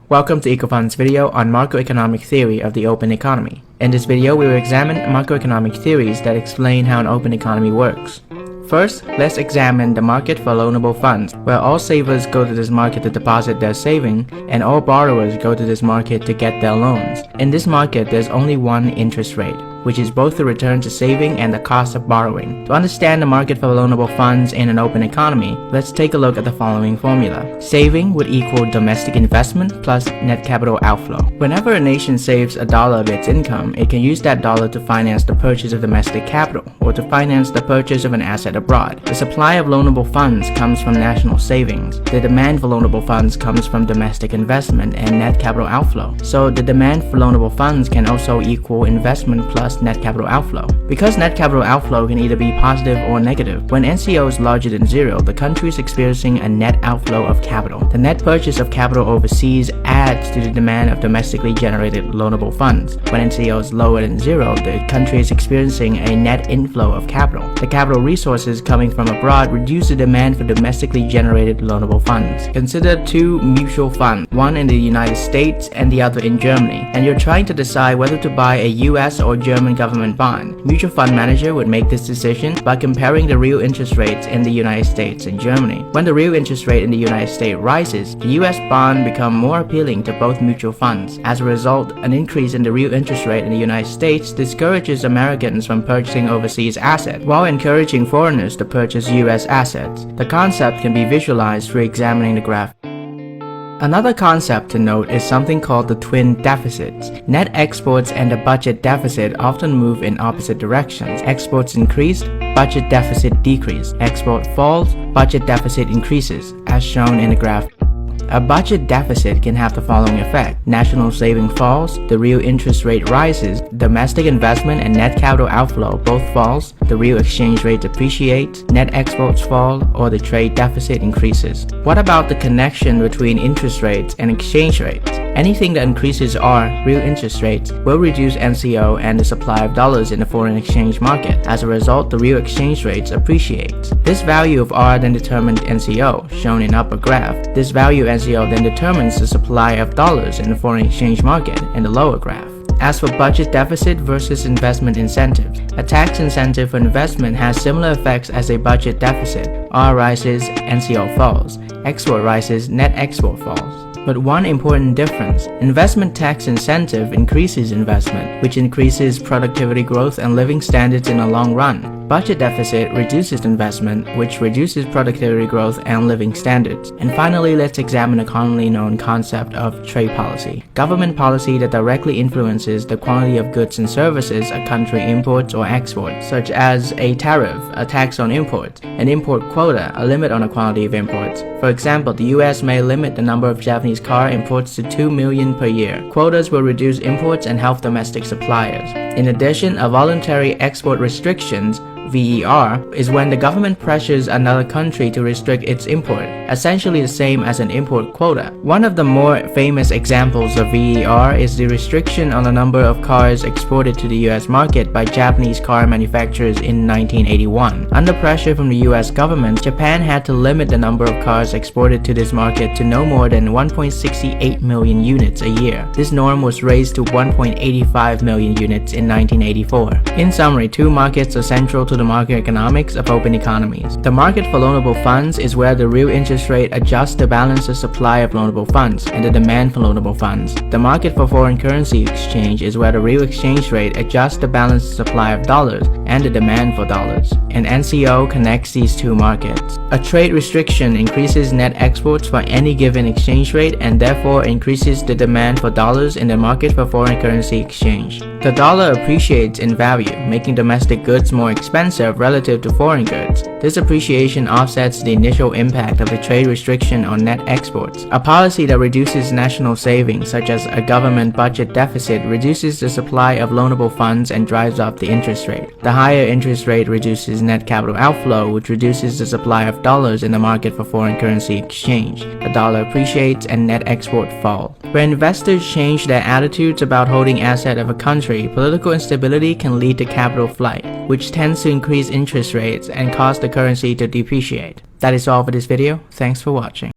Welcome to EcoFun's video on macroeconomic theory of the open economy. In this video, we will examine macroeconomic theories that explain how an open economy works. First, let's examine the market for loanable funds, where all savers go to this market to deposit their saving, and all borrowers go to this market to get their loans. In this market, there's only one interest rate, which is both the return to saving and the cost of borrowing. To understand the market for loanable funds in an open economy, let's take a look at the following formula. Saving would equal domestic investment plus net capital outflow. Whenever a nation saves $1 of its income, it can use that dollar to finance the purchase of domestic capital, or to finance the purchase of an asset abroad. The supply of loanable funds comes from national savings. The demand for loanable funds comes from domestic investment and net capital outflow. So the demand for loanable funds can also equal investment plus net capital outflow. Because net capital outflow can either be positive or negative, when NCO is larger than zero, the country is experiencing a net outflow of capital. The net purchase of capital overseas adds to the demand of domestically generated loanable funds. When NCO is lower than zero, the country is experiencing a net inflow of capital. The capital resources coming from abroad reduce the demand for domestically generated loanable funds. Consider two mutual funds, one in the United States and the other in Germany, and you're trying to decide whether to buy a US or German government bond. Mutual fund manager would make this decision by comparing the real interest rates in the United States and Germany. When the real interest rate in the United States rises, the US bond becomes more appealing to both mutual funds. As a result, an increase in the real interest rate in the United States discourages Americans from purchasing overseas assets, while encouraging foreigners to purchase US assets. The concept can be visualized through examining the graph. Another concept to note is something called the twin deficits. Net exports and the budget deficit often move in opposite directions. Exports increased, budget deficit decreased. Export falls, budget deficit increases, as shown in the graph. A budget deficit can have the following effect. National saving falls, the real interest rate rises, domestic investment and net capital outflow both falls, the real exchange rate depreciates, net exports fall, or the trade deficit increases. What about the connection between interest rates and exchange rates? Anything that increases R, real interest rates, will reduce NCO and the supply of dollars in the foreign exchange market. As a result, the real exchange rates appreciate. This value of R then determines NCO, shown in upper graph. This value NCO then determines the supply of dollars in the foreign exchange market in the lower graph. As for budget deficit versus investment incentives, a tax incentive for investment has similar effects as a budget deficit. R rises, NCO falls. Export rises, net export falls. But one important difference, investment tax incentive increases investment, which increases productivity growth and living standards in the long run. Budget deficit reduces investment, which reduces productivity growth and living standards. And finally, let's examine a commonly known concept of trade policy. Government policy that directly influences the quantity of goods and services a country imports or exports, such as a tariff, a tax on imports, an import quota, a limit on the quantity of imports. For example, the US may limit the number of Japanese car imports to 2 million per year. Quotas will reduce imports and help domestic suppliers. In addition, a voluntary export restrictions VER is when the government pressures another country to restrict its import, essentially the same as an import quota. One of the more famous examples of VER is the restriction on the number of cars exported to the US market by Japanese car manufacturers in 1981. Under pressure from the US government, Japan had to limit the number of cars exported to this market to no more than 1.68 million units a year. This norm was raised to 1.85 million units in 1984. In summary, two markets are central to the market economics of open economies. The market for loanable funds is where the real interest rate adjusts to balance the supply of loanable funds and the demand for loanable funds. The market for foreign currency exchange is where the real exchange rate adjusts to balance the supply of dollars and the demand for dollars. And NCO connects these two markets. A trade restriction increases net exports for any given exchange rate and therefore increases the demand for dollars in the market for foreign currency exchange. The dollar appreciates in value, making domestic goods more expensive relative to foreign goods. This appreciation offsets the initial impact of the trade restriction on net exports. A policy that reduces national savings, such as a government budget deficit, reduces the supply of loanable funds and drives up the interest rate. The higher interest rate reduces net capital outflow, which reduces the supply of dollars in the market for foreign currency exchange. The dollar appreciates and net export fall. When investors change their attitudes about holding assets of a country, political instability can lead to capital flight, which tends to increase interest rates and cause the currency to depreciate. That is all for this video. Thanks for watching.